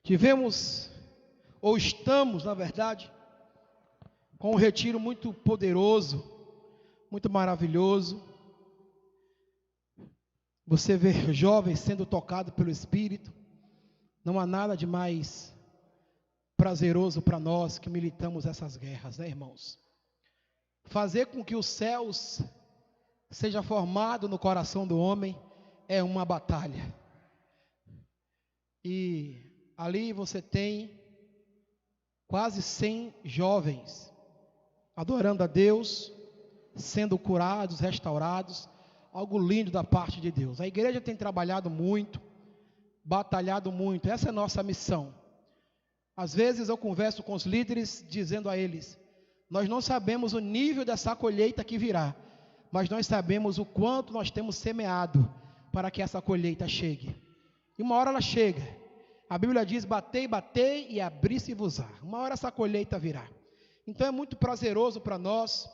Tivemos, ou estamos, na verdade, com um retiro muito poderoso, muito maravilhoso. Você vê jovens sendo tocados pelo Espírito. Não há nada de mais prazeroso para nós que militamos essas guerras, né, irmãos? Fazer com que os céus seja formado no coração do homem é uma batalha. E ali você tem quase 100 jovens adorando a Deus, sendo curados, restaurados, algo lindo da parte de Deus. A igreja tem trabalhado muito, batalhado muito, essa é a nossa missão. Às vezes eu converso com os líderes dizendo a eles: nós não sabemos o nível dessa colheita que virá, mas nós sabemos o quanto nós temos semeado para que essa colheita chegue. E uma hora ela chega. A Bíblia diz: batei, batei e abri-se-vos-á. Uma hora essa colheita virá. Então é muito prazeroso para nós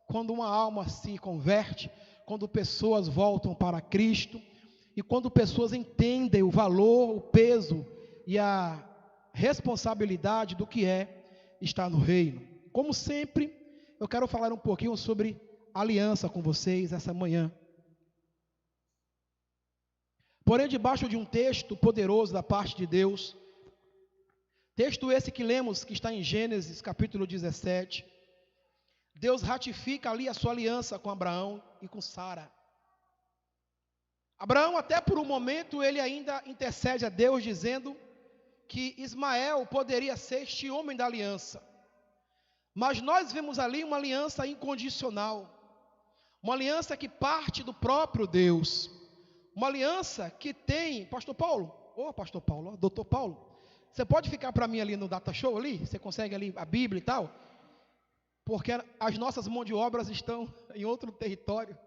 quando uma alma se converte, quando pessoas voltam para Cristo e quando pessoas entendem o valor, o peso e a responsabilidade do que é estar no reino. Como sempre, eu quero falar um pouquinho sobre aliança com vocês essa manhã. Porém, debaixo de um texto poderoso da parte de Deus, texto esse que lemos, que está em Gênesis capítulo 17, Deus ratifica ali a sua aliança com Abraão e com Sara. Abraão, até por um momento, ele ainda intercede a Deus, dizendo que Ismael poderia ser este homem da aliança. Mas nós vemos ali uma aliança incondicional, uma aliança que parte do próprio Deus, uma aliança que tem, Pastor Paulo, Doutor Paulo, você pode ficar para mim ali no Data Show ali? Você consegue ali a Bíblia e tal? Porque as nossas mãos de obras estão em outro território.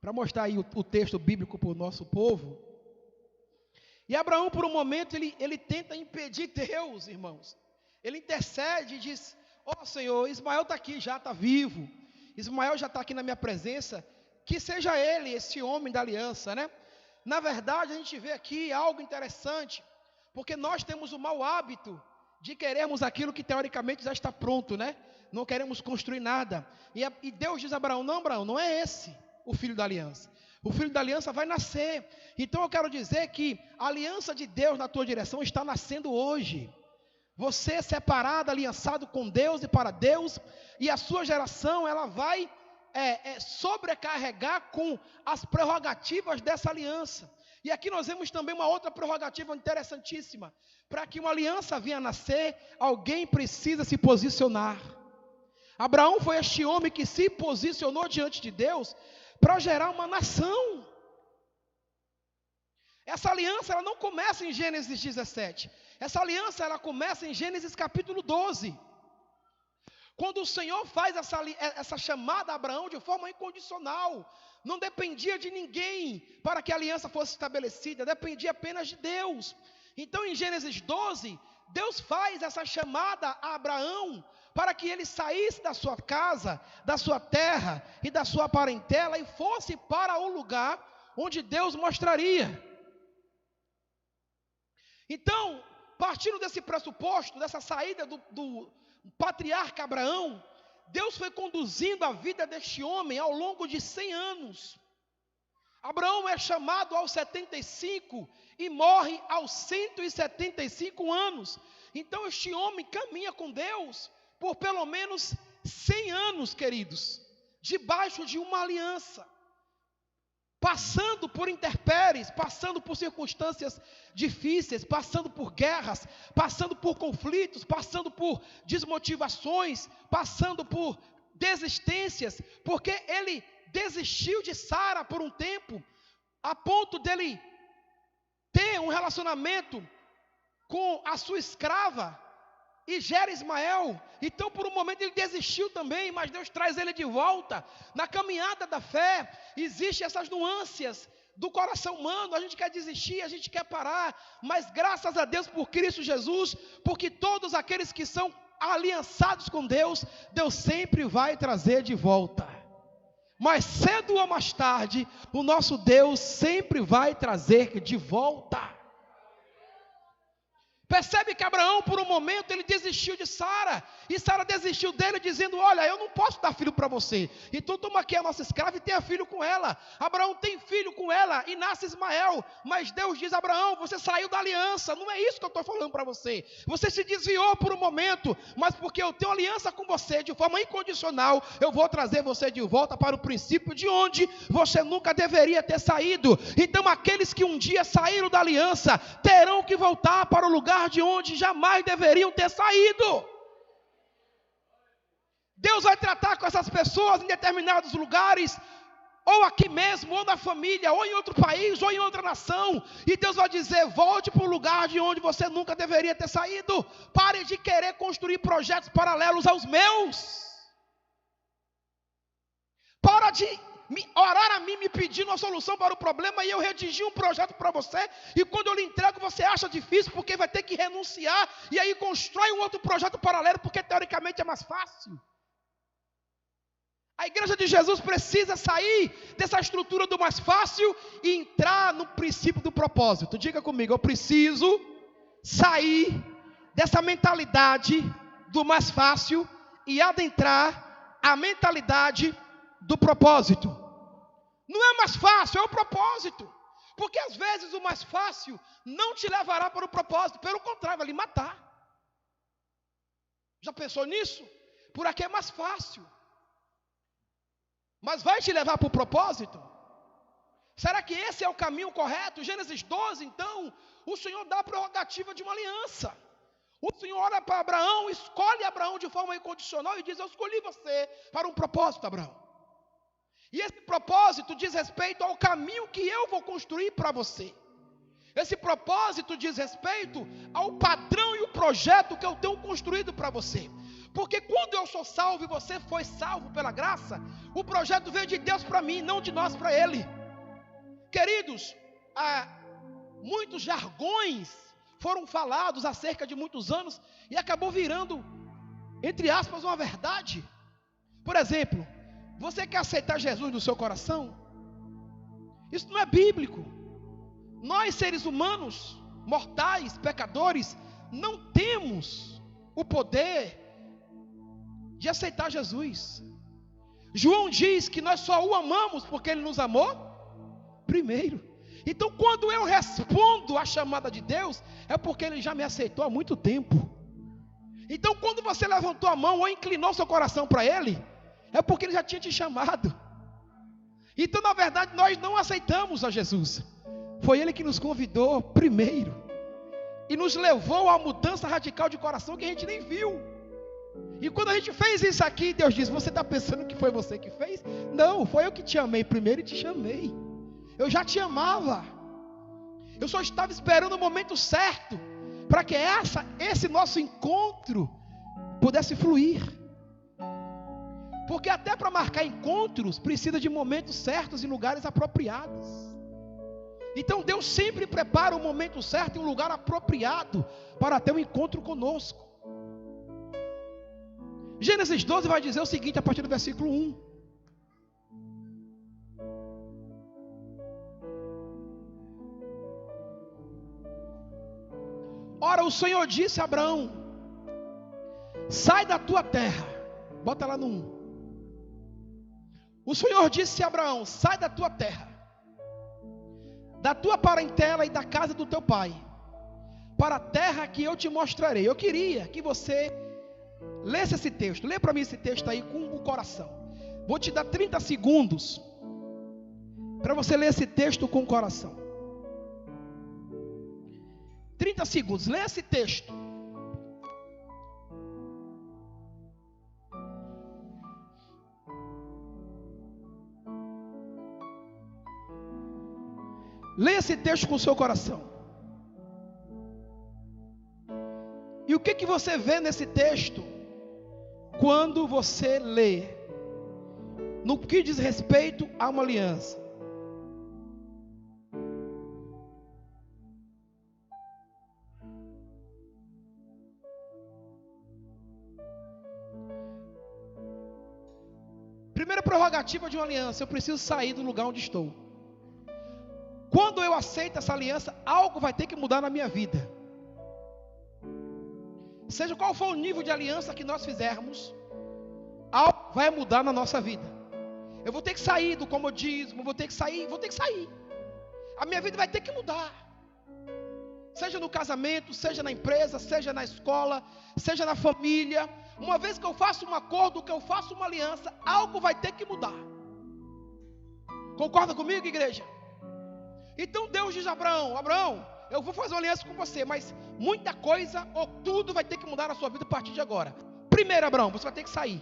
Para mostrar aí o texto bíblico para o nosso povo. E Abraão, por um momento, ele tenta impedir Deus, irmãos. Ele intercede e diz: ó Senhor, Ismael está aqui, já está vivo. Ismael já está aqui na minha presença. Que seja ele, esse homem da aliança, né? Na verdade, a gente vê aqui algo interessante. Porque nós temos o mau hábito de querermos aquilo que teoricamente já está pronto, né? Não queremos construir nada. E Deus diz a Abraão: não, Abraão, não é esse o filho da aliança. O filho da aliança vai nascer. Então eu quero dizer que a aliança de Deus na tua direção está nascendo hoje. Você é separado, aliançado com Deus e para Deus, e a sua geração ela vai sobrecarregar com as prerrogativas dessa aliança. E aqui nós vemos também uma outra prerrogativa interessantíssima. Para que uma aliança venha a nascer, alguém precisa se posicionar. Abraão foi este homem que se posicionou diante de Deus para gerar uma nação. Essa aliança ela não começa em Gênesis 17. Essa aliança ela começa em Gênesis capítulo 12. Quando o Senhor faz essa chamada a Abraão de forma incondicional. Não dependia de ninguém para que a aliança fosse estabelecida. Dependia apenas de Deus. Então em Gênesis 12, Deus faz essa chamada a Abraão para que ele saísse da sua casa, da sua terra e da sua parentela e fosse para o lugar onde Deus mostraria. Então, partindo desse pressuposto, dessa saída do patriarca Abraão, Deus foi conduzindo a vida deste homem ao longo de 100 anos. Abraão é chamado aos 75 e morre aos 175 anos. Então este homem caminha com Deus por pelo menos 100 anos, queridos, debaixo de uma aliança, passando por intempéries, passando por circunstâncias difíceis, passando por guerras, passando por conflitos, passando por desmotivações, passando por desistências, porque ele desistiu de Sara por um tempo, a ponto dele ter um relacionamento com a sua escrava, e gera Ismael. Então por um momento ele desistiu também, mas Deus traz ele de volta. Na caminhada da fé, existem essas nuances do coração humano. A gente quer desistir, a gente quer parar, mas graças a Deus por Cristo Jesus, porque todos aqueles que são aliançados com Deus, Deus sempre vai trazer de volta. mas cedo ou mais tarde, o nosso Deus sempre vai trazer de volta. Percebe que Abraão, por um momento, ele desistiu de Sara. E Sara desistiu dele, dizendo: olha, eu não posso dar filho para você. Então toma aqui a nossa escrava e tenha filho com ela. Abraão tem filho com ela e nasce Ismael. Mas Deus diz: Abraão, você saiu da aliança. Não é isso que eu estou falando para você. Você se desviou por um momento, mas porque eu tenho aliança com você, de forma incondicional, eu vou trazer você de volta para o princípio de onde você nunca deveria ter saído. Então aqueles que um dia saíram da aliança, terão que voltar para o lugar de onde jamais deveriam ter saído. Deus vai tratar com essas pessoas em determinados lugares, ou aqui mesmo, ou na família, ou em outro país, ou em outra nação, e Deus vai dizer: volte para o lugar de onde você nunca deveria ter saído. Pare de querer construir projetos paralelos aos meus. Para de orar a mim me pedindo uma solução para o problema e eu redigir um projeto para você, e quando eu lhe entrego você acha difícil porque vai ter que renunciar, e aí constrói um outro projeto paralelo porque teoricamente é mais fácil. A igreja de Jesus precisa sair dessa estrutura do mais fácil e entrar no princípio do propósito. Diga comigo: eu preciso sair dessa mentalidade do mais fácil e adentrar a mentalidade do propósito. Não é mais fácil, é o propósito. Porque às vezes o mais fácil não te levará para o propósito, pelo contrário, vai lhe matar. Já pensou nisso? Por aqui é mais fácil, mas vai te levar para o propósito? Será que esse é o caminho correto? Gênesis 12, então, o Senhor dá a prerrogativa de uma aliança. O Senhor olha para Abraão, escolhe Abraão de forma incondicional e diz: eu escolhi você para um propósito, Abraão. E esse propósito diz respeito ao caminho que eu vou construir para você. Esse propósito diz respeito ao padrão e o projeto que eu tenho construído para você. Porque quando eu sou salvo e você foi salvo pela graça, o projeto veio de Deus para mim, não de nós para Ele. Queridos, muitos jargões foram falados há cerca de muitos anos e acabou virando, entre aspas, uma verdade. Por exemplo, você quer aceitar Jesus no seu coração? Isso não é bíblico. Nós, seres humanos, mortais, pecadores, não temos o poder de aceitar Jesus. João diz que nós só o amamos porque Ele nos amou primeiro. Então quando eu respondo à chamada de Deus, é porque Ele já me aceitou há muito tempo. Então quando você levantou a mão ou inclinou seu coração para Ele, é porque Ele já tinha te chamado. Então na verdade nós não aceitamos a Jesus. Foi Ele que nos convidou primeiro e nos levou à mudança radical de coração que a gente nem viu. E quando a gente fez isso aqui, Deus diz: você está pensando que foi você que fez? Não, foi eu que te amei primeiro e te chamei. Eu já te amava. Eu só estava esperando o momento certo para que esse nosso encontro pudesse fluir. Porque até para marcar encontros precisa de momentos certos e lugares apropriados. Então Deus sempre prepara o momento certo e um lugar apropriado para ter um encontro conosco. Gênesis 12 vai dizer o seguinte, a partir do versículo 1. Ora, o Senhor disse a Abraão: sai da tua terra. Bota lá no 1. O Senhor disse a Abraão: sai da tua terra, da tua parentela e da casa do teu pai, para a terra que eu te mostrarei. Eu queria que você lesse esse texto. Lê para mim esse texto aí com o coração. Vou te dar 30 segundos para você ler esse texto com o coração. 30 segundos, lê esse texto. Lê esse texto com o seu coração. E o que você vê nesse texto quando você lê no que diz respeito a uma aliança? Primeira prerrogativa prerrogativa de uma aliança, eu preciso sair do lugar onde estou. Quando eu aceito essa aliança, algo vai ter que mudar na minha vida. Seja qual for o nível de aliança que nós fizermos, algo vai mudar na nossa vida. Eu vou ter que sair do comodismo, vou ter que sair. A minha vida vai ter que mudar. Seja no casamento, seja na empresa, seja na escola, seja na família. Uma vez que eu faço um acordo, que eu faço uma aliança, algo vai ter que mudar. Concorda comigo, igreja? Então Deus diz a Abraão: Abraão, eu vou fazer uma aliança com você, mas muita coisa ou tudo vai ter que mudar na sua vida a partir de agora. Primeiro, Abraão, você vai ter que sair.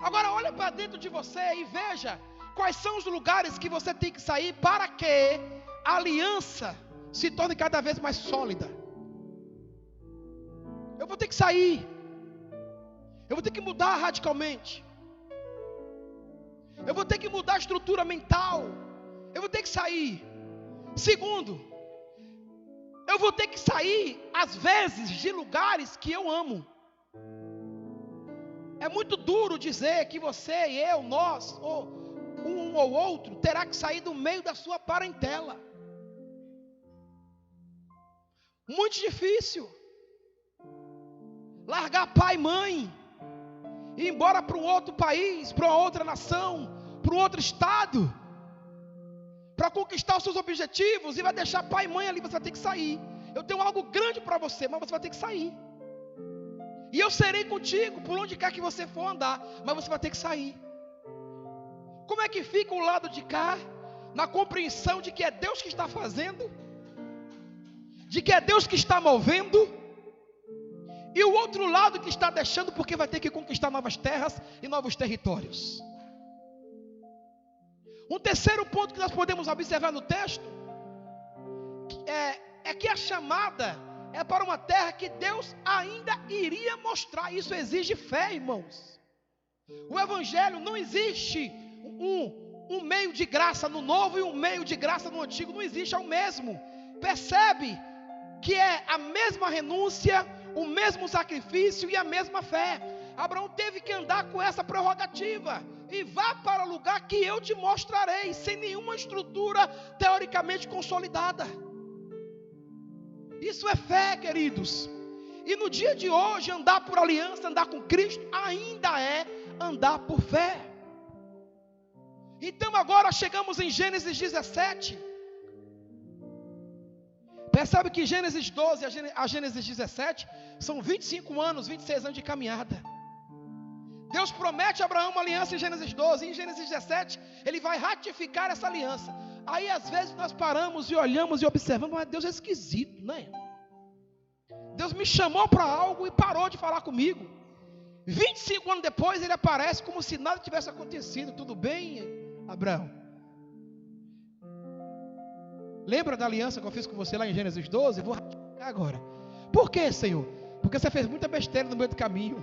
Agora olha para dentro de você e veja quais são os lugares que você tem que sair para que a aliança se torne cada vez mais sólida. Eu vou ter que sair. Eu vou ter que mudar radicalmente. Eu vou ter que mudar a estrutura mental. Eu vou ter que sair. Segundo, eu vou ter que sair, às vezes, de lugares que eu amo. É muito duro dizer que você e eu, nós, ou um ou outro, terá que sair do meio da sua parentela. Muito difícil. Largar pai e mãe, ir embora para um outro país, para uma outra nação, para um outro estado, para conquistar os seus objetivos, e vai deixar pai e mãe ali. Você vai ter que sair. Eu tenho algo grande para você, mas você vai ter que sair. E eu serei contigo por onde quer que você for andar, mas você vai ter que sair. Como é que fica o lado de cá, na compreensão de que é Deus que está fazendo, de que é Deus que está movendo, e o outro lado que está deixando porque vai ter que conquistar novas terras e novos territórios? Um terceiro ponto que nós podemos observar no texto é que a chamada é para uma terra que Deus ainda iria mostrar. Isso exige fé, irmãos. O evangelho não existe um meio de graça no novo e um meio de graça no antigo. Não existe, é o mesmo. Percebe que é a mesma renúncia, o mesmo sacrifício e a mesma fé. Abraão teve que andar com essa prerrogativa. E vá para o lugar que eu te mostrarei, sem nenhuma estrutura teoricamente consolidada. Isso é fé, queridos. E no dia de hoje, andar por aliança, andar com Cristo, ainda é andar por fé. Então agora chegamos em Gênesis 17. Percebe que Gênesis 12 a Gênesis 17 são 25 anos, 26 anos de caminhada. Deus promete a Abraão uma aliança em Gênesis 12. E em Gênesis 17 ele vai ratificar essa aliança. Aí às vezes nós paramos e olhamos e observamos: mas Deus é esquisito, né? Deus me chamou para algo e parou de falar comigo. 25 anos depois ele aparece como se nada tivesse acontecido. Tudo bem, Abraão? Lembra da aliança que eu fiz com você lá em Gênesis 12? Vou ratificar agora. Por quê, Senhor? Porque você fez muita besteira no meio do caminho.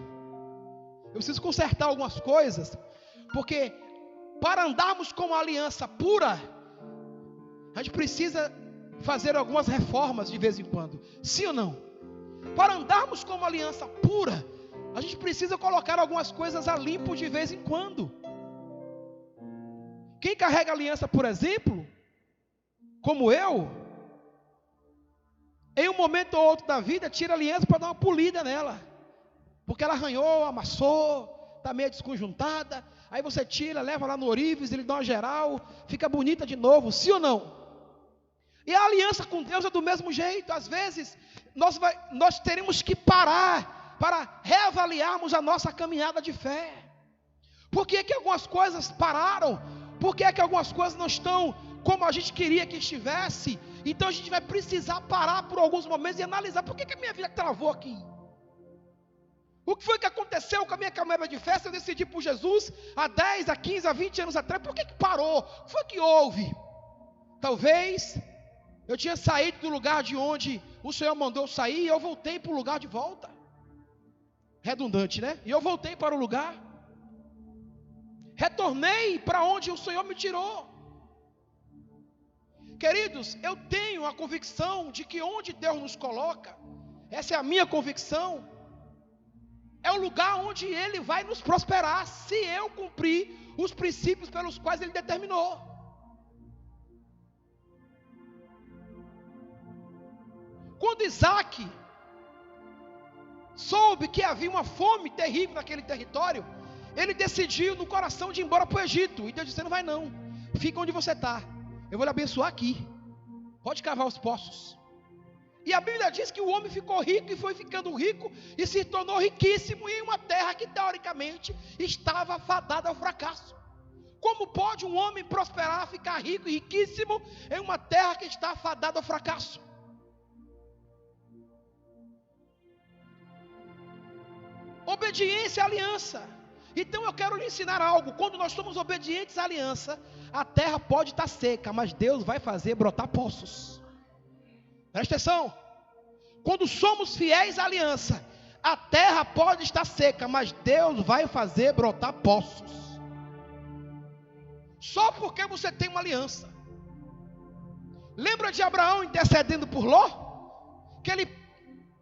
Eu preciso consertar algumas coisas, porque para andarmos com uma aliança pura, a gente precisa fazer algumas reformas de vez em quando. Sim ou não? Para andarmos com uma aliança pura, a gente precisa colocar algumas coisas a limpo de vez em quando. Quem carrega aliança, por exemplo, como eu, em um momento ou outro da vida, tira a aliança para dar uma polida nela. Porque ela arranhou, amassou, está meio desconjuntada. Aí você tira, leva lá no ourives, ele dá uma geral, fica bonita de novo, sim ou não? E a aliança com Deus é do mesmo jeito. Às vezes nós teremos que parar para reavaliarmos a nossa caminhada de fé. Por que que algumas coisas pararam? Por que que algumas coisas não estão como a gente queria que estivesse? Então a gente vai precisar parar por alguns momentos e analisar: por que que a minha vida travou aqui? O que foi que aconteceu com a minha caminhada de fé? Se eu decidi por Jesus há 10, há 15, há 20 anos atrás, por que que parou? O que foi que houve? Talvez eu tinha saído do lugar de onde o Senhor mandou eu sair e eu voltei para o lugar de volta. Redundante, né? E eu voltei para o lugar. Retornei para onde o Senhor me tirou. Queridos, eu tenho a convicção de que onde Deus nos coloca, essa é a minha convicção, é o lugar onde Ele vai nos prosperar, se eu cumprir os princípios pelos quais Ele determinou. Quando Isaac soube que havia uma fome terrível naquele território, ele decidiu no coração de ir embora para o Egito. E Deus disse: não vai não, fica onde você está, eu vou lhe abençoar aqui, pode cavar os poços. E a Bíblia diz que o homem ficou rico e foi ficando rico e se tornou riquíssimo em uma terra que teoricamente estava fadada ao fracasso. Como pode um homem prosperar, ficar rico e riquíssimo em uma terra que está fadada ao fracasso? Obediência à aliança. Então eu quero lhe ensinar algo. Quando nós somos obedientes à aliança, a terra pode estar seca, mas Deus vai fazer brotar poços. Presta atenção. Quando somos fiéis à aliança, a terra pode estar seca, mas Deus vai fazer brotar poços. Só porque você tem uma aliança. Lembra de Abraão intercedendo por Ló? Que ele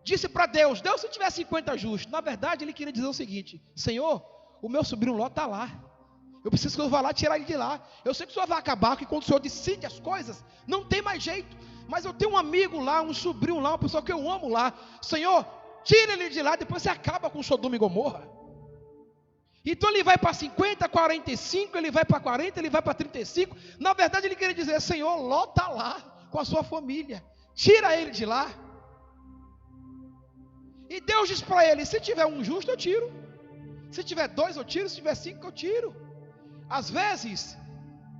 disse para Deus: Deus, se tiver 50 justos. Na verdade ele queria dizer o seguinte: Senhor, o meu sobrinho Ló está lá, eu preciso que eu vá lá tirar ele de lá. Eu sei que o Senhor vai acabar, que quando o Senhor decide as coisas, não tem mais jeito. Mas eu tenho um amigo lá, um sobrinho lá, uma pessoa que eu amo lá. Senhor, tira ele de lá, depois você acaba com Sodoma e Gomorra. Então ele vai para 50, 45, ele vai para 40, ele vai para 35. Na verdade ele queria dizer: Senhor, Ló está lá com a sua família, tira ele de lá. E Deus diz para ele: se tiver um justo eu tiro, se tiver 2 eu tiro, se tiver 5 eu tiro. Às vezes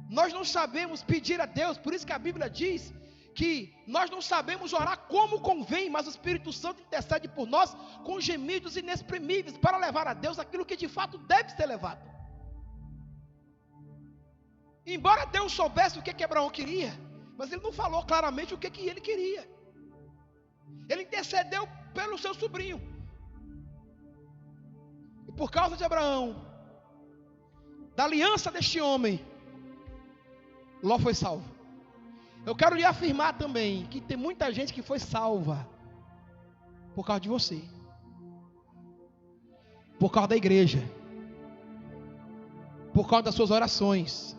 nós não sabemos pedir a Deus, por isso que a Bíblia diz que nós não sabemos orar como convém, mas o Espírito Santo intercede por nós com gemidos inexprimíveis, para levar a Deus aquilo que de fato deve ser levado. Embora Deus soubesse o que Abraão queria, mas ele não falou claramente o que ele queria. Ele intercedeu pelo seu sobrinho. E por causa de Abraão, da aliança deste homem, Ló foi salvo. Eu quero lhe afirmar também que tem muita gente que foi salva por causa de você, por causa da igreja, por causa das suas orações.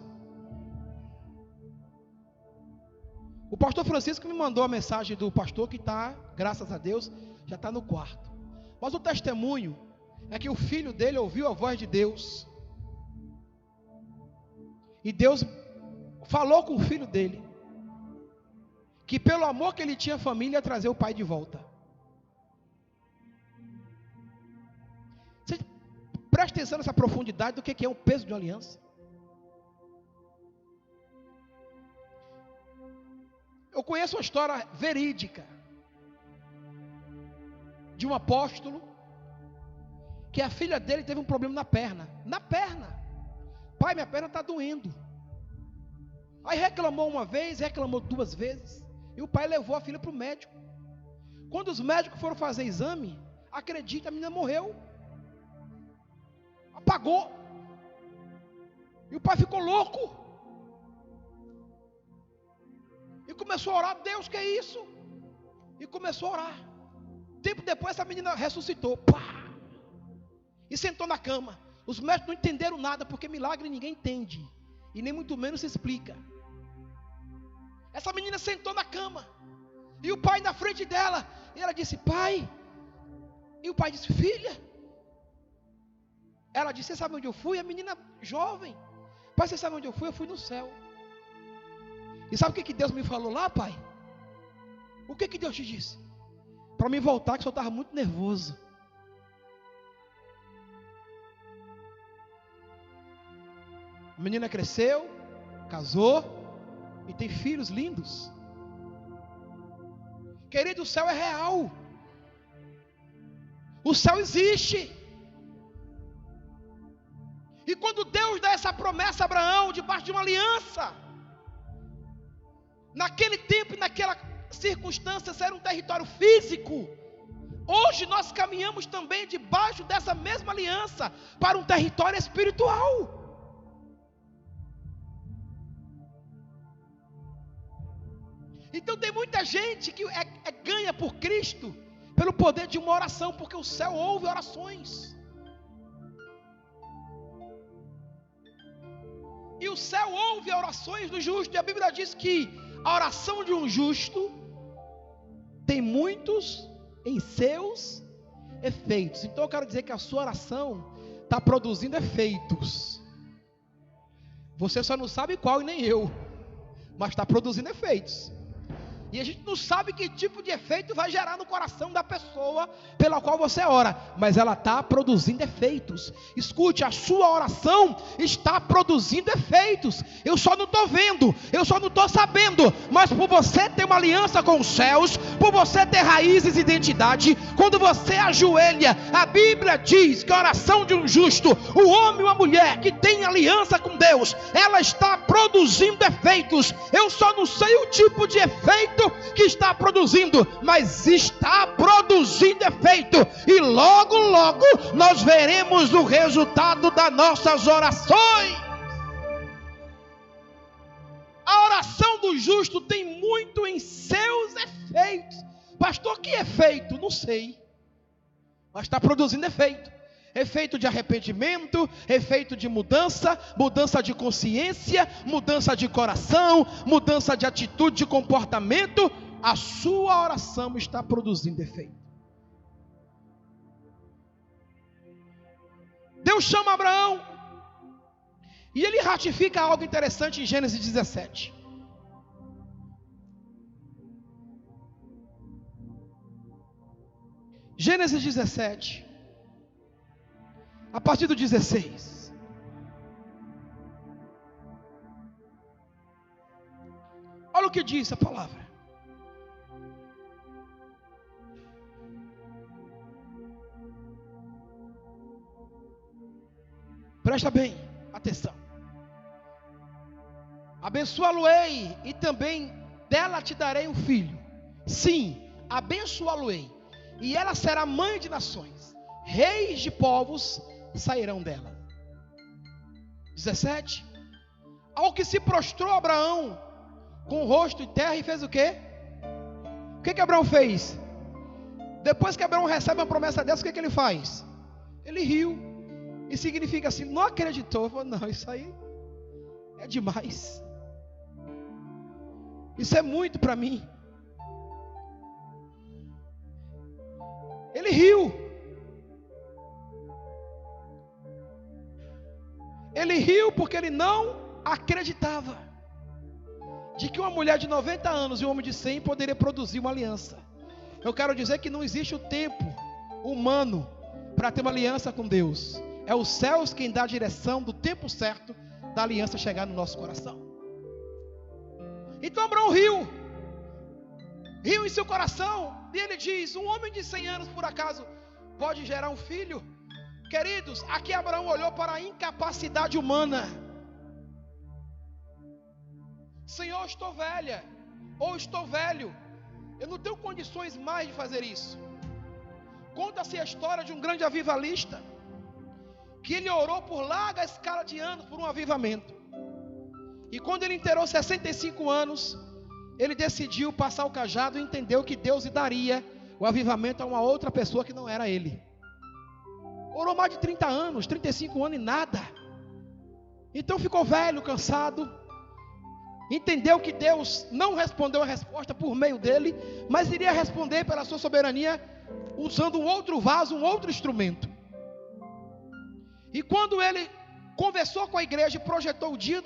O pastor Francisco me mandou a mensagem do pastor que está, graças a Deus, já está no quarto. Mas o testemunho é que o filho dele ouviu a voz de Deus. E Deus falou com o filho dele que pelo amor que ele tinha à família, ia trazer o pai de volta. Você presta atenção nessa profundidade do que é o peso de uma aliança. Eu conheço uma história verídica de um apóstolo que a filha dele teve um problema na perna. Pai, minha perna está doendo. Aí reclamou uma vez, reclamou 2 vezes. E o pai levou a filha para o médico. Quando os médicos foram fazer exame, acredita, a menina morreu. Apagou. E o pai ficou louco. E começou a orar: Deus, que é isso? E começou a orar. Tempo depois essa menina ressuscitou. Pá! E sentou na cama. Os médicos não entenderam nada, porque milagre ninguém entende. E nem muito menos se explica. Essa menina sentou na cama. E o pai na frente dela. E ela disse: pai. E o pai disse: filha. Ela disse: você sabe onde eu fui? A menina jovem: pai, você sabe onde eu fui? Eu fui no céu. E sabe o que Deus me falou lá, pai? O que Deus te disse? Para mim voltar, que eu estava muito nervoso. A menina cresceu, casou e tem filhos lindos. Querido, o céu é real. O céu existe. E quando Deus dá essa promessa a Abraão, debaixo de uma aliança, naquele tempo e naquela circunstância, era um território físico. Hoje nós caminhamos também debaixo dessa mesma aliança para um território espiritual. Então tem muita gente que ganha por Cristo pelo poder de uma oração, porque o céu ouve orações. o céu ouve as orações do justo. E a Bíblia diz que a oração de um justo tem muitos em seus efeitos. Então eu quero dizer que a sua oração está produzindo efeitos. Você só não sabe qual e nem eu, mas está produzindo efeitos. E a gente não sabe que tipo de efeito vai gerar no coração da pessoa pela qual você ora, mas ela está produzindo efeitos. Escute, a sua oração está produzindo efeitos. Eu só não estou vendo, eu só não estou sabendo, mas por você ter uma aliança com os céus, por você ter raízes e identidade, quando você ajoelha, a Bíblia diz que a oração de um justo, o homem ou a mulher que tem aliança com Deus, ela está produzindo efeitos. Eu só não sei o tipo de efeito que está produzindo, mas está produzindo efeito, e logo logo nós veremos o resultado das nossas orações. A oração do justo tem muito em seus efeitos. Pastor, que efeito? Não sei, mas está produzindo efeito. Efeito de arrependimento, efeito de mudança, mudança de consciência, mudança de coração, mudança de atitude, de comportamento. A sua oração está produzindo efeito. Deus chama Abraão e ele ratifica algo interessante em Gênesis 17. Gênesis 17. A partir do 16. Olha o que diz a palavra. Presta bem atenção. Abençoá-lo-ei e também dela te darei um filho. Sim, abençoá-lo-ei e ela será mãe de nações. Reis de povos sairão dela. 17. Ao que se prostrou Abraão com o rosto em terra e fez o quê? O que Abraão fez? Depois que Abraão recebe uma promessa dessa, o que ele faz? Ele riu. E significa assim, não acreditou. Falou, não, isso aí é demais. Isso é muito para mim. Ele riu. Ele riu porque ele não acreditava de que uma mulher de 90 anos e um homem de 100 poderia produzir uma aliança. Eu quero dizer que não existe o tempo humano para ter uma aliança com Deus. É os céus quem dá a direção do tempo certo da aliança chegar no nosso coração. Então Abraão riu em seu coração, e ele diz, um homem de 100 anos por acaso pode gerar um filho? Queridos, aqui Abraão olhou para a incapacidade humana. Senhor, estou velha, ou estou velho, eu não tenho condições mais de fazer isso. Conta-se a história de um grande avivalista, que ele orou por larga escala de anos por um avivamento. E quando ele inteirou 65 anos, ele decidiu passar o cajado e entendeu que Deus lhe daria o avivamento a uma outra pessoa que não era ele. Orou mais de 30 anos, 35 anos e nada. Então ficou velho, cansado. Entendeu que Deus não respondeu a resposta por meio dele, mas iria responder pela sua soberania, usando um outro vaso, um outro instrumento. E quando ele conversou com a igreja e projetou o dia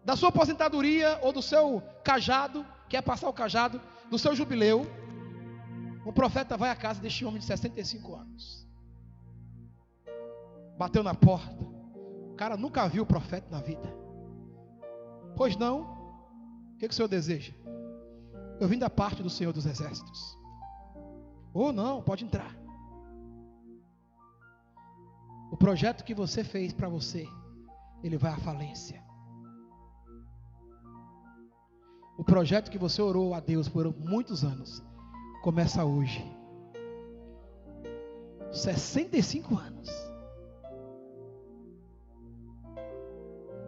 da sua aposentadoria, ou do seu cajado, que é passar o cajado, do seu jubileu, o profeta vai à casa deste homem de 65 anos. Bateu na porta. O cara nunca viu o profeta na vida. Pois não? O que o senhor deseja? Eu vim da parte do Senhor dos Exércitos. Ou não, pode entrar. O projeto que você fez para você, ele vai à falência. O projeto que você orou a Deus por muitos anos, começa hoje. 65 anos.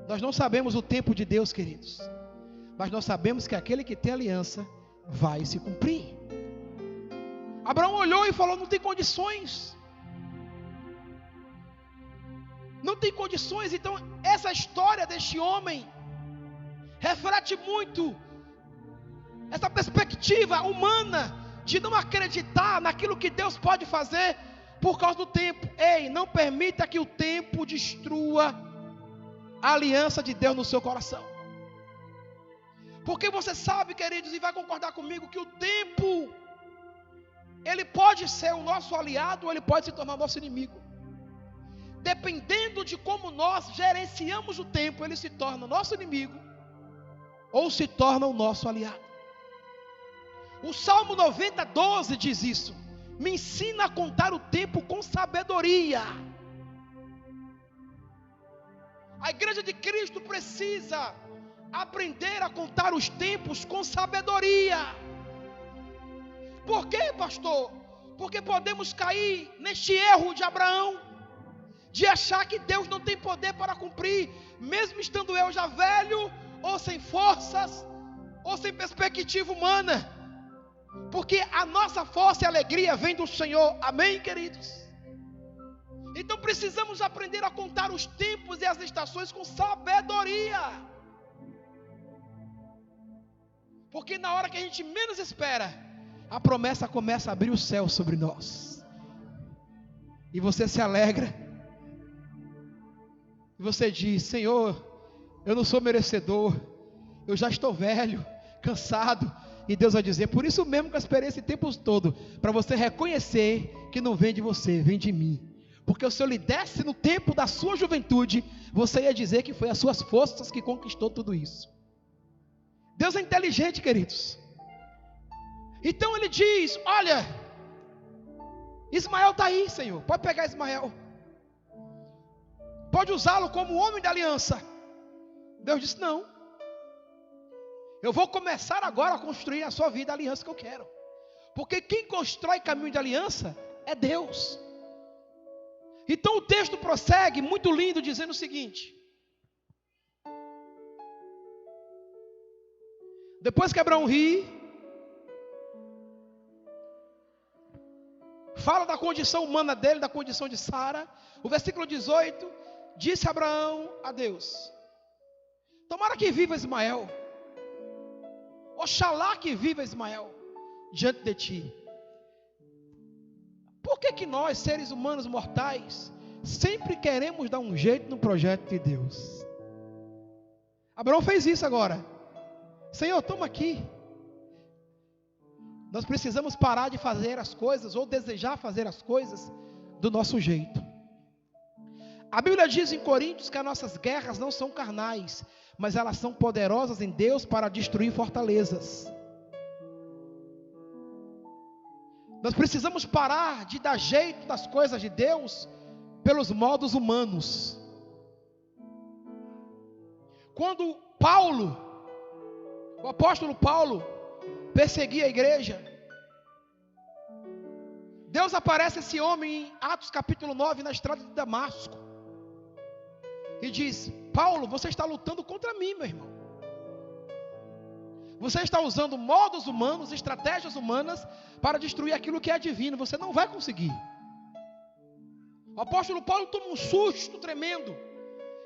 Nós não sabemos o tempo de Deus, queridos, mas nós sabemos que aquele que tem aliança vai se cumprir. Abraão olhou e falou, não tem condições. não tem condições. Então essa história deste homem reflete muito essa perspectiva humana de não acreditar naquilo que Deus pode fazer por causa do tempo. Ei, não permita que o tempo destrua a aliança de Deus no seu coração. Porque você sabe, queridos, e vai concordar comigo, que o tempo, ele pode ser o nosso aliado ou ele pode se tornar nosso inimigo. Dependendo de como nós gerenciamos o tempo, ele se torna nosso inimigo ou se torna o nosso aliado. O Salmo 90:12 diz isso: me ensina a contar o tempo com sabedoria. A igreja de Cristo precisa aprender a contar os tempos com sabedoria. Por quê, pastor? Porque podemos cair neste erro de Abraão, de achar que Deus não tem poder para cumprir, mesmo estando eu já velho, ou sem forças, ou sem perspectiva humana. Porque a nossa força e alegria vem do Senhor, amém, queridos? Então precisamos aprender a contar os tempos e as estações com sabedoria. Porque na hora que a gente menos espera, a promessa começa a abrir o céu sobre nós. E você se alegra. E você diz: Senhor, eu não sou merecedor, eu já estou velho, cansado. E Deus vai dizer: por isso mesmo que eu esperei esse tempo todo, para você reconhecer que não vem de você, vem de mim. Porque se eu lhe desse no tempo da sua juventude, você ia dizer que foi as suas forças que conquistou tudo isso. Deus é inteligente, queridos. Então ele diz: olha, Ismael está aí, Senhor, pode pegar Ismael, pode usá-lo como homem da aliança. Deus disse: não, eu vou começar agora a construir a sua vida a aliança que eu quero. Porque quem constrói caminho de aliança é Deus. Então o texto prossegue muito lindo, dizendo o seguinte: depois que Abraão ri, fala da condição humana dele, da condição de Sara. O versículo 18, disse Abraão a Deus: tomara que viva Ismael, oxalá que viva Ismael diante de ti. Por que nós, seres humanos mortais, sempre queremos dar um jeito no projeto de Deus? Abraão fez isso agora. Senhor, toma aqui. Nós precisamos parar de fazer as coisas, ou desejar fazer as coisas do nosso jeito. A Bíblia diz em Coríntios que as nossas guerras não são carnais, mas elas são poderosas em Deus para destruir fortalezas. Nós precisamos parar de dar jeito das coisas de Deus pelos modos humanos. Quando Paulo, o apóstolo Paulo, perseguia a igreja, Deus aparece a esse homem em Atos capítulo 9, na estrada de Damasco, e diz: Paulo, você está lutando contra mim, meu irmão. Você está usando modos humanos, estratégias humanas para destruir aquilo que é divino. Você não vai conseguir. O apóstolo Paulo toma um susto tremendo.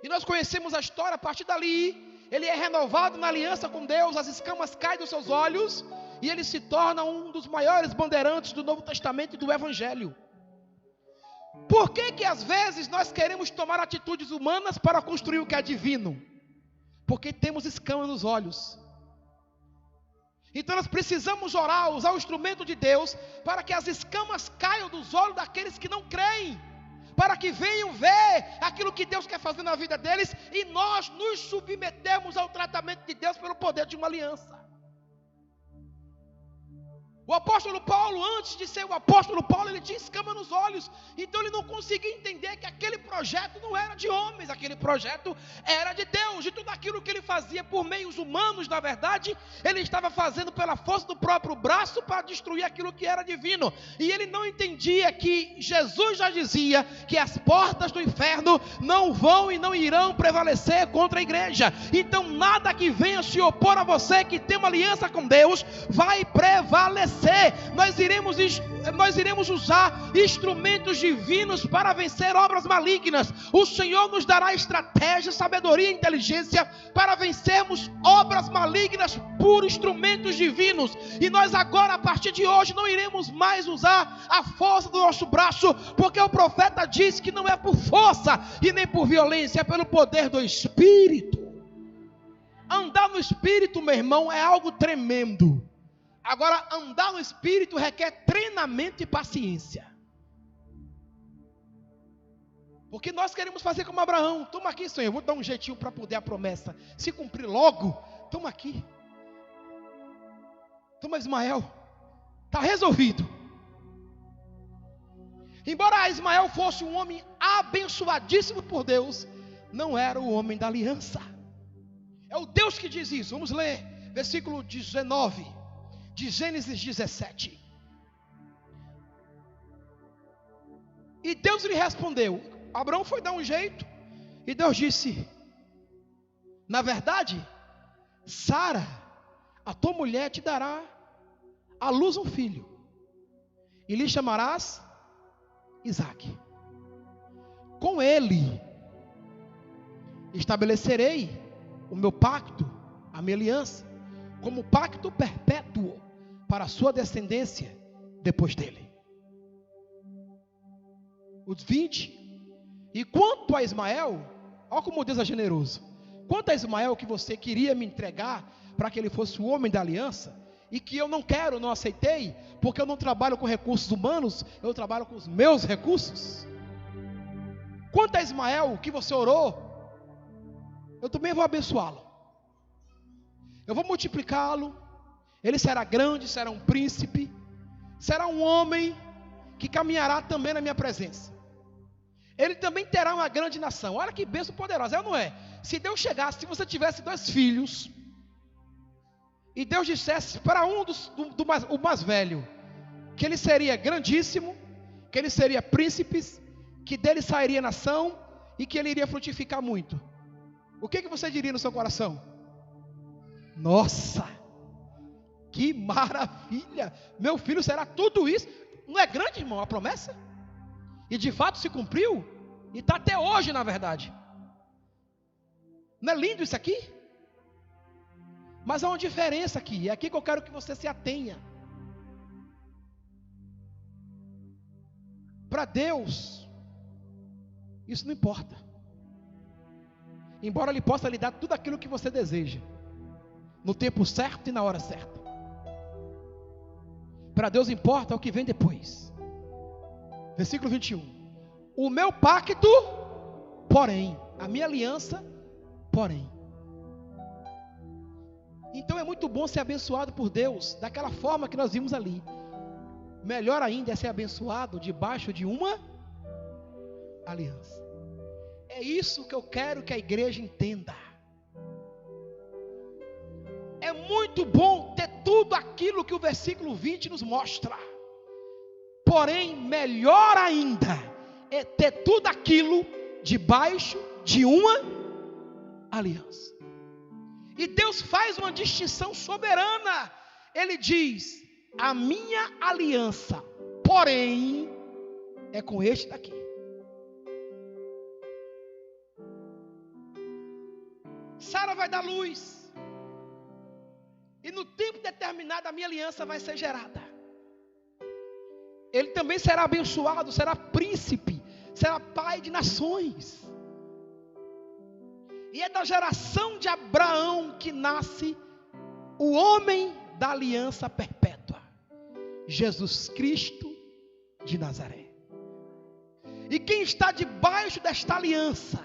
E nós conhecemos a história. A partir dali, ele é renovado na aliança com Deus. As escamas caem dos seus olhos e ele se torna um dos maiores bandeirantes do Novo Testamento e do Evangelho. Por que às vezes nós queremos tomar atitudes humanas para construir o que é divino? Porque temos escamas nos olhos. Então nós precisamos orar, usar o instrumento de Deus, para que as escamas caiam dos olhos daqueles que não creem, para que venham ver aquilo que Deus quer fazer na vida deles, e nós nos submetemos ao tratamento de Deus pelo poder de uma aliança. O apóstolo Paulo, antes de ser o apóstolo Paulo, ele tinha escama nos olhos. Então ele não conseguia entender que aquele projeto não era de homens, aquele projeto era de Deus. E tudo aquilo que ele fazia por meios humanos, na verdade, ele estava fazendo pela força do próprio braço para destruir aquilo que era divino. E ele não entendia que Jesus já dizia que as portas do inferno não vão e não irão prevalecer contra a igreja. Então nada que venha se opor a você que tem uma aliança com Deus vai prevalecer. Nós iremos nós iremos usar instrumentos divinos para vencer obras malignas. O Senhor nos dará estratégia, sabedoria e inteligência para vencermos obras malignas por instrumentos divinos. E nós agora, a partir de hoje, não iremos mais usar a força do nosso braço, porque o profeta diz que não é por força e nem por violência, é pelo poder do Espírito. Andar no Espírito, meu irmão, é algo tremendo. Agora, andar no Espírito requer treinamento e paciência. Porque nós queremos fazer como Abraão. Toma aqui, Senhor, eu vou dar um jeitinho para poder a promessa se cumprir logo. Toma aqui. Toma Ismael. Está resolvido. Embora Ismael fosse um homem abençoadíssimo por Deus, não era o homem da aliança. É o Deus que diz isso. Vamos ler versículo 19 de Gênesis 17. E Deus lhe respondeu. Abraão foi dar um jeito, e Deus disse: na verdade, Sara, a tua mulher, te dará à luz um filho, e lhe chamarás Isaque. Com ele estabelecerei o meu pacto, a minha aliança, como pacto perpétuo para a sua descendência depois dele. Os 20. E quanto a Ismael, olha como Deus é generoso. Quanto a Ismael, que você queria me entregar para que ele fosse o homem da aliança, e que eu não quero, não aceitei, porque eu não trabalho com recursos humanos, eu trabalho com os meus recursos. Quanto a Ismael, que você orou, eu também vou abençoá-lo. Eu vou multiplicá-lo. Ele será grande, será um príncipe, será um homem que caminhará também na minha presença. Ele também terá uma grande nação. Olha que bênção poderosa, é ou não é? Se Deus chegasse, se você tivesse 2 filhos, e Deus dissesse para um o mais velho, que ele seria grandíssimo, que ele seria príncipe, que dele sairia nação, e que ele iria frutificar muito. O que você diria no seu coração? Nossa, que maravilha, meu filho será tudo isso. Não é grande, irmão, a promessa? E de fato se cumpriu, e está até hoje, na verdade. Não é lindo isso aqui? Mas há uma diferença aqui, é aqui que eu quero que você se atenha. Para Deus, isso não importa. Embora Ele possa lhe dar tudo aquilo que você deseja, no tempo certo e na hora certa. Para Deus importa o que vem depois. Versículo 21. O meu pacto, porém, a minha aliança, porém. Então é muito bom ser abençoado por Deus, daquela forma que nós vimos ali. Melhor ainda é ser abençoado debaixo de uma aliança. É isso que eu quero que a igreja entenda. É muito bom ter tudo aquilo que o versículo 20 nos mostra. Porém, melhor ainda é ter tudo aquilo debaixo de uma aliança. E Deus faz uma distinção soberana. Ele diz: a minha aliança, porém, é com este daqui. Sara vai dar luz. E no tempo determinado a minha aliança vai ser gerada. Ele também será abençoado, será príncipe, será pai de nações. E é da geração de Abraão que nasce o homem da aliança perpétua, Jesus Cristo de Nazaré. E quem está debaixo desta aliança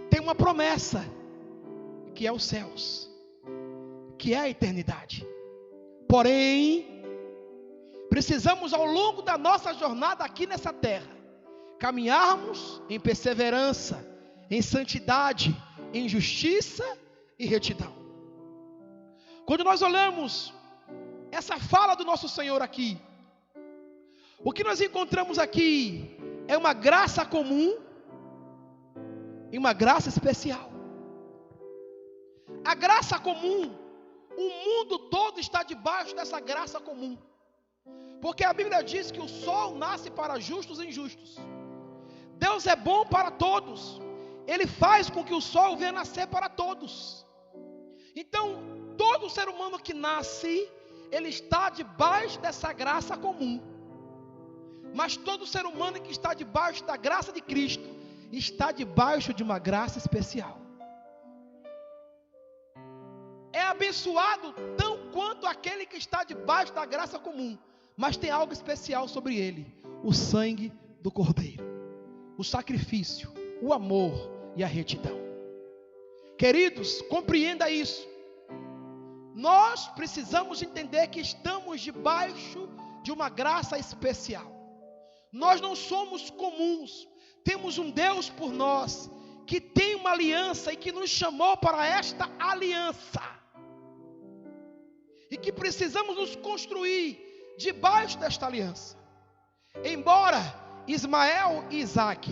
tem uma promessa, que é os céus, que é a eternidade. Porém, precisamos ao longo da nossa jornada aqui nessa terra, caminharmos em perseverança, em santidade, em justiça e retidão. Quando nós olhamos essa fala do nosso Senhor aqui, o que nós encontramos aqui é uma graça comum e uma graça especial. A graça comum, o mundo todo está debaixo dessa graça comum. Porque a Bíblia diz que o sol nasce para justos e injustos. Deus é bom para todos. Ele faz com que o sol venha nascer para todos. Então, todo ser humano que nasce, ele está debaixo dessa graça comum. Mas todo ser humano que está debaixo da graça de Cristo, está debaixo de uma graça especial. É abençoado tão quanto aquele que está debaixo da graça comum. Mas tem algo especial sobre ele: o sangue do Cordeiro, o sacrifício, o amor e a retidão. Queridos, compreenda isso. Nós precisamos entender que estamos debaixo de uma graça especial. Nós não somos comuns. Temos um Deus por nós, que tem uma aliança e que nos chamou para esta aliança. E que precisamos nos construir debaixo desta aliança. Embora Ismael e Isaque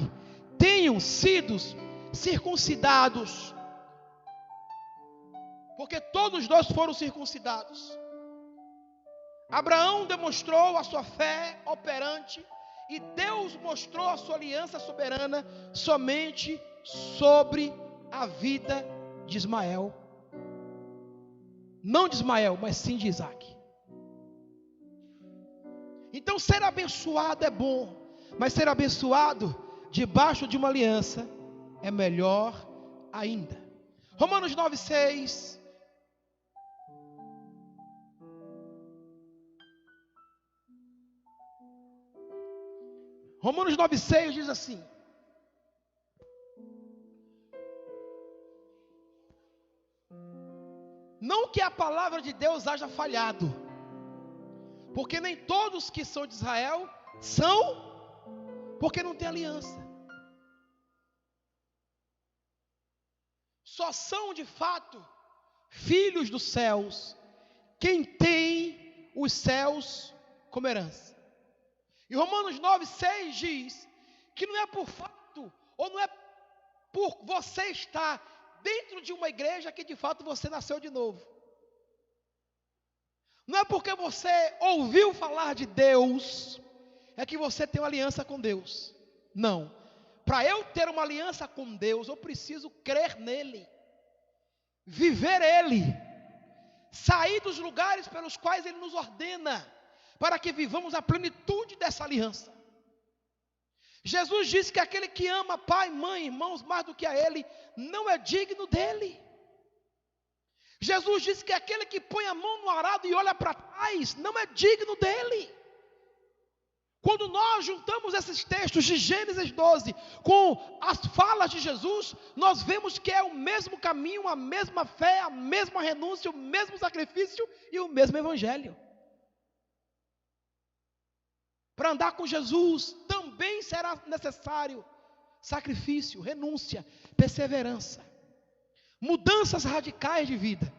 tenham sido circuncidados, porque todos os dois foram circuncidados, Abraão demonstrou a sua fé operante, e Deus mostrou a sua aliança soberana somente sobre a vida de Ismael. Não de Ismael, mas sim de Isaque. Então ser abençoado é bom, mas ser abençoado debaixo de uma aliança é melhor ainda. Romanos 9:6. Romanos 9:6 diz assim: não que a palavra de Deus haja falhado, porque nem todos que são de Israel são, porque não tem aliança. Só são de fato filhos dos céus quem tem os céus como herança. E Romanos 9:6 diz que não é por fato, ou não é por você estar dentro de uma igreja que de fato você nasceu de novo. Não é porque você ouviu falar de Deus, é que você tem uma aliança com Deus. Não. Para eu ter uma aliança com Deus, eu preciso crer nele, viver ele, sair dos lugares pelos quais ele nos ordena, para que vivamos a plenitude dessa aliança. Jesus disse que aquele que ama pai, mãe, irmãos mais do que a ele, não é digno dele. Jesus disse que aquele que põe a mão no arado e olha para trás, não é digno dele. Quando nós juntamos esses textos de Gênesis 12 com as falas de Jesus, nós vemos que é o mesmo caminho, a mesma fé, a mesma renúncia, o mesmo sacrifício e o mesmo evangelho. Para andar com Jesus também será necessário sacrifício, renúncia, perseverança, mudanças radicais de vida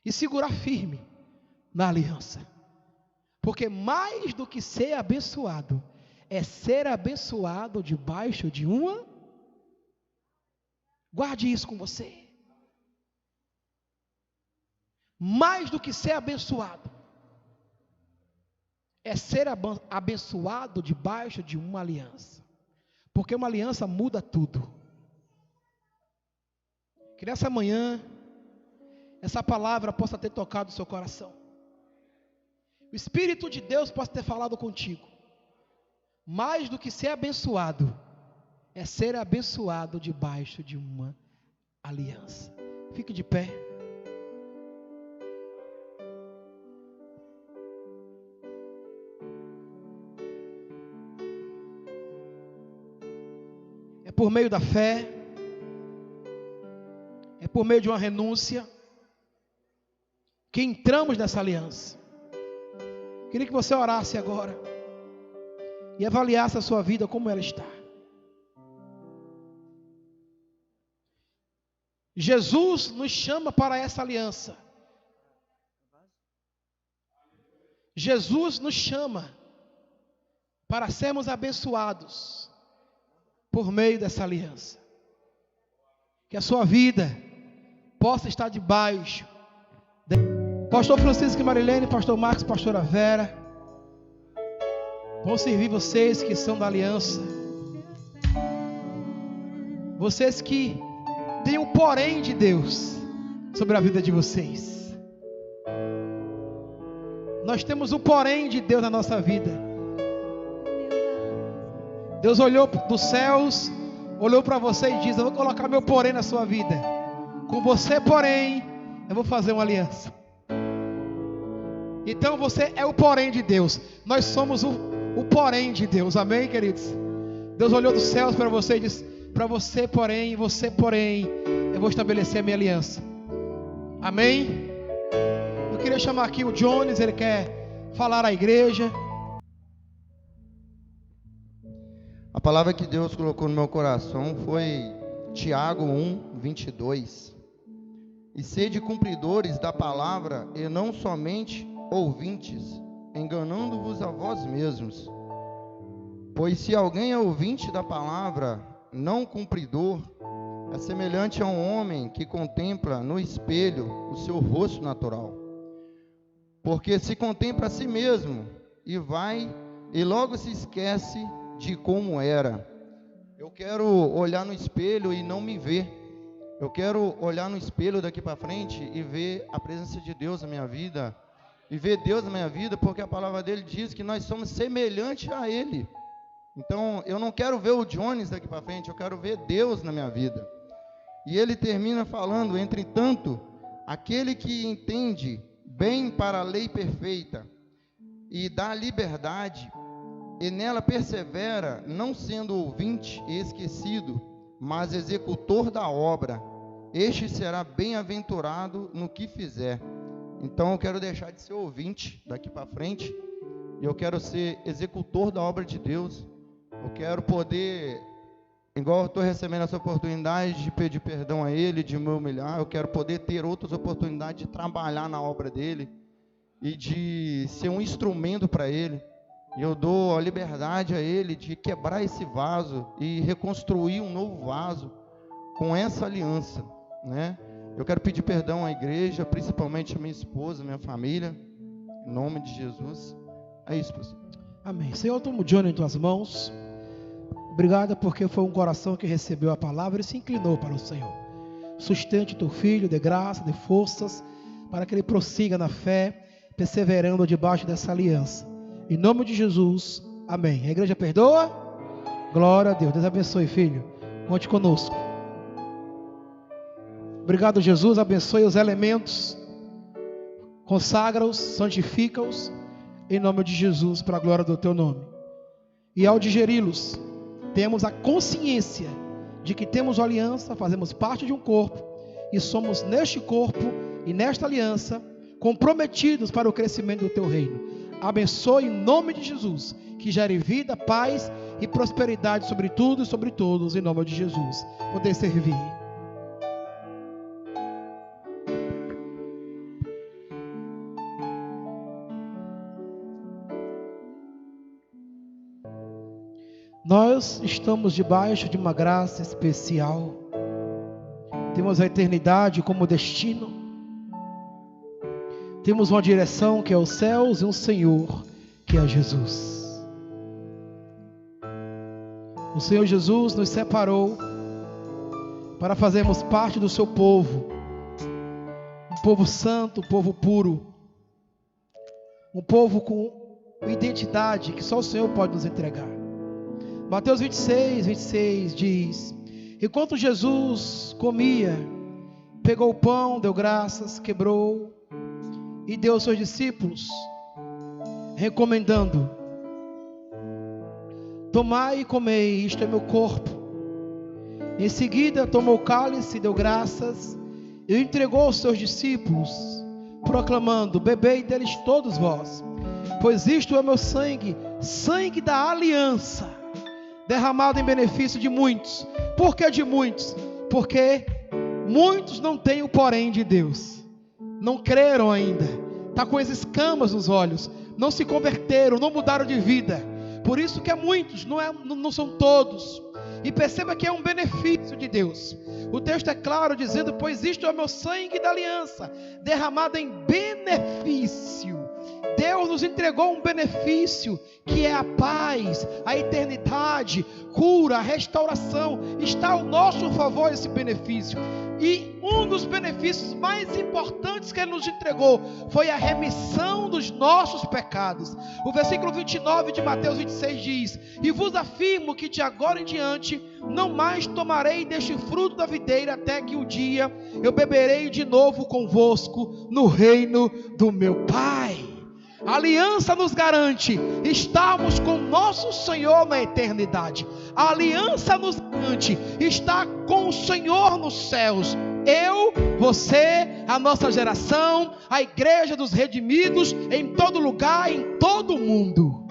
e segurar firme na aliança. Porque mais do que ser abençoado, é ser abençoado debaixo de uma. Guarde isso com você. Mais do que ser abençoado, é ser abençoado debaixo de uma aliança. Porque uma aliança muda tudo. Que nessa manhã, essa palavra possa ter tocado o seu coração. O Espírito de Deus possa ter falado contigo. Mais do que ser abençoado, é ser abençoado debaixo de uma aliança. Fique de pé. É por meio da fé, é por meio de uma renúncia, que entramos nessa aliança. Queria que você orasse agora e avaliasse a sua vida como ela está. Jesus nos chama para essa aliança. Jesus nos chama para sermos abençoados por meio dessa aliança. Que a sua vida possa estar debaixo. Pastor Francisco e Marilene, Pastor Marcos, Pastora Vera, Vão servir vocês que são da aliança. Vocês que têm o porém de Deus sobre a vida de vocês. Nós temos o porém de Deus na nossa vida. Deus olhou dos céus, olhou para você e diz: eu vou colocar meu porém na sua vida. Com você, porém, eu vou fazer uma aliança. Então você é o porém de Deus. Nós somos o porém de Deus. Amém, queridos? Deus olhou dos céus para você e disse: para você, porém, eu vou estabelecer a minha aliança. Amém? Eu queria chamar aqui o Jones, ele quer falar à igreja. A palavra que Deus colocou no meu coração foi Tiago 1:22. E sede cumpridores da palavra, e não somente ouvintes, enganando-vos a vós mesmos. Pois se alguém é ouvinte da palavra, não cumpridor, é semelhante a um homem que contempla no espelho o seu rosto natural. Porque se contempla a si mesmo e vai e logo se esquece de como era. Eu quero olhar no espelho e não me ver. Eu quero olhar no espelho daqui para frente e ver a presença de Deus na minha vida. E ver Deus na minha vida, porque a palavra dele diz que nós somos semelhantes a Ele. Então, eu não quero ver o Jones daqui para frente, eu quero ver Deus na minha vida. E ele termina falando: entretanto, aquele que entende bem para a lei perfeita e dá liberdade, e nela persevera, não sendo ouvinte e esquecido, mas executor da obra, este será bem-aventurado no que fizer. Então eu quero deixar de ser ouvinte daqui para frente, e eu quero ser executor da obra de Deus. Eu quero poder, igual eu estou recebendo essa oportunidade de pedir perdão a Ele, de me humilhar, eu quero poder ter outras oportunidades de trabalhar na obra dEle e de ser um instrumento para Ele. E eu dou a liberdade a Ele de quebrar esse vaso e reconstruir um novo vaso com essa aliança, né? Eu quero pedir perdão à igreja, principalmente a minha esposa, minha família, em nome de Jesus. É isso, pastor. Amém. Senhor, eu tomo o Johnny em tuas mãos. Obrigado porque foi um coração que recebeu a palavra e se inclinou para o Senhor. Sustente teu filho, dê graça, dê forças, para que ele prossiga na fé, perseverando debaixo dessa aliança. Em nome de Jesus, amém. A igreja perdoa? Glória a Deus. Deus abençoe, filho. Conte conosco. Obrigado, Jesus. Abençoe os elementos. Consagra-os, santifica-os. Em nome de Jesus, para a glória do teu nome. E ao digeri-los, temos a consciência de que temos aliança, fazemos parte de um corpo, e somos neste corpo e nesta aliança comprometidos para o crescimento do teu reino. Abençoe em nome de Jesus, que gere vida, paz e prosperidade sobre tudo e sobre todos, em nome de Jesus. Poder servir. Nós estamos debaixo de uma graça especial. Temos a eternidade como destino. Temos uma direção que é os céus e um Senhor que é Jesus. O Senhor Jesus nos separou para fazermos parte do seu povo. Um povo santo, um povo puro. Um povo com identidade que só o Senhor pode nos entregar. Mateus 26 diz: enquanto Jesus comia, pegou o pão, deu graças, quebrou e deu aos seus discípulos, recomendando: tomai e comei, isto é meu corpo. Em seguida tomou o cálice, deu graças e o entregou aos seus discípulos, proclamando: bebei deles todos vós, pois isto é meu sangue, sangue da aliança, derramado em benefício de muitos. Por que de muitos? Porque muitos não têm o porém de Deus, não creram ainda, está com as escamas nos olhos, não se converteram, não mudaram de vida. Por isso que é muitos, não são todos. E perceba que é um benefício de Deus. O texto é claro dizendo: pois isto é o meu sangue da aliança, derramado em benefício. Deus Deus nos entregou um benefício, que é a paz, a eternidade, cura, restauração. Está ao nosso favor esse benefício. E um dos benefícios mais importantes que Ele nos entregou foi a remissão dos nossos pecados. O versículo 29 de Mateus 26 diz: e vos afirmo que de agora em diante não mais tomarei deste fruto da videira, até que o dia eu beberei de novo convosco no reino do meu Pai. A aliança nos garante estarmos com nosso Senhor na eternidade. A aliança nos garante estar com o Senhor nos céus. Eu, você, a nossa geração, a igreja dos redimidos, em todo lugar, em todo o mundo.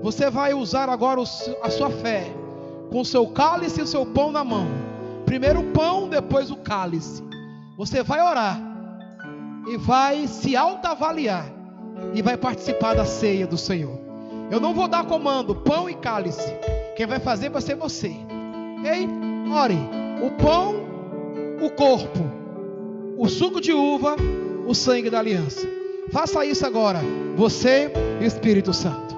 Você vai usar agora a sua fé, com o seu cálice e o seu pão na mão. Primeiro o pão, depois o cálice. Você vai orar e vai se autoavaliar e vai participar da ceia do Senhor. Eu não vou dar comando, pão e cálice. Quem vai fazer vai ser você. Ok? Ore. O pão, o corpo, o suco de uva, o sangue da aliança. Faça isso agora, você e o Espírito Santo.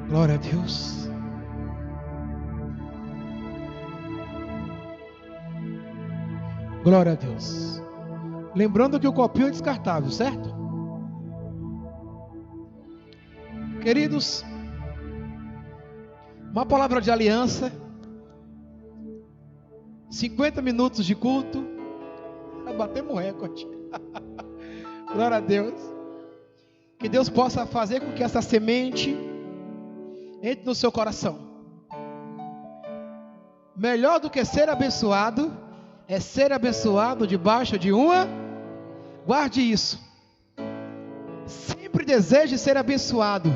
Glória a Deus. Glória a Deus. Lembrando que o copinho é descartável, certo? Queridos, uma palavra de aliança, 50 minutos de culto, batemos recorde. Glória a Deus. Que Deus possa fazer com que essa semente entre no seu coração. Melhor do que ser abençoado é ser abençoado debaixo de uma. Guarde isso. Sempre deseje ser abençoado,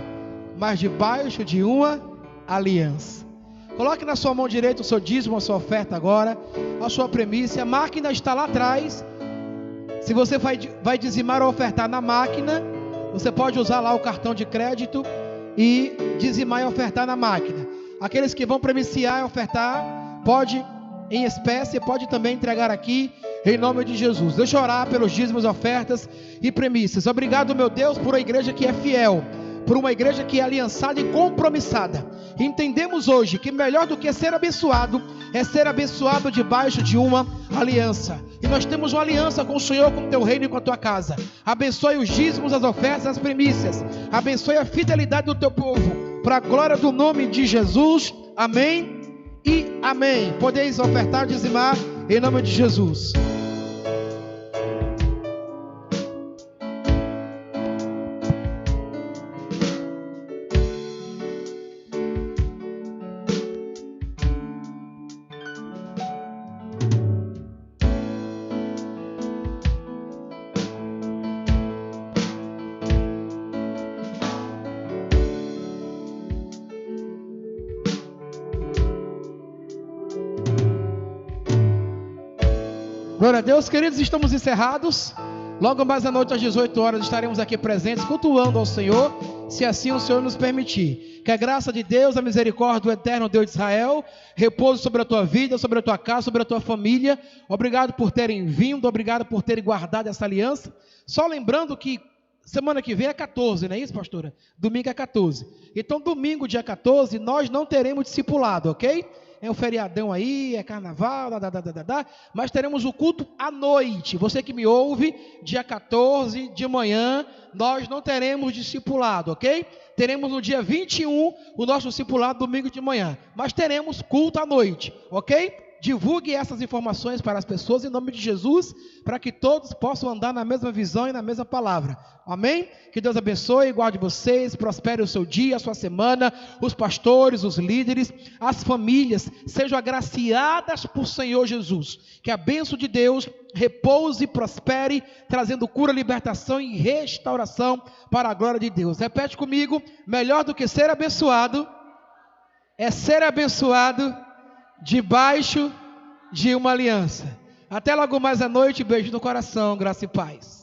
mas debaixo de uma aliança. Coloque na sua mão direita o seu dízimo, a sua oferta agora, a sua premissa. A máquina está lá atrás. Se você vai dizimar ou ofertar na máquina, você pode usar lá o cartão de crédito e dizimar e ofertar na máquina. Aqueles que vão premiciar e ofertar, pode em espécie, pode também entregar aqui, em nome de Jesus. Deixa eu orar pelos dízimos, ofertas e premissas. Obrigado, meu Deus, por uma igreja que é fiel, por uma igreja que é aliançada e compromissada. Entendemos hoje que melhor do que ser abençoado é ser abençoado debaixo de uma aliança. E nós temos uma aliança com o Senhor, com o teu reino e com a tua casa. Abençoe os dízimos, as ofertas, as primícias. Abençoe a fidelidade do teu povo, para a glória do nome de Jesus. Amém e amém. Podeis ofertar, dizimar em nome de Jesus. Glória a Deus, queridos, estamos encerrados. Logo mais à noite às 18 horas estaremos aqui presentes, cultuando ao Senhor, se assim o Senhor nos permitir. Que a graça de Deus, a misericórdia do eterno Deus de Israel repouse sobre a tua vida, sobre a tua casa, sobre a tua família. Obrigado por terem vindo, obrigado por terem guardado essa aliança. Só lembrando que semana que vem é 14, não é isso, pastora? Domingo é 14. Então, domingo, dia 14, nós não teremos discipulado, ok? É um feriadão aí, é carnaval, mas teremos o culto à noite. Você que me ouve, dia 14 de manhã, nós não teremos discipulado, ok? Teremos no dia 21 o nosso discipulado domingo de manhã, mas teremos culto à noite, ok? Divulgue essas informações para as pessoas em nome de Jesus, para que todos possam andar na mesma visão e na mesma palavra. Amém? Que Deus abençoe, guarde vocês, prospere o seu dia, a sua semana, os pastores, os líderes, as famílias, sejam agraciadas por Senhor Jesus. Que a bênção de Deus repouse e prospere, trazendo cura, libertação e restauração para a glória de Deus. Repete comigo: melhor do que ser abençoado é ser abençoado debaixo de uma aliança. Até logo mais à noite, beijo no coração, graça e paz.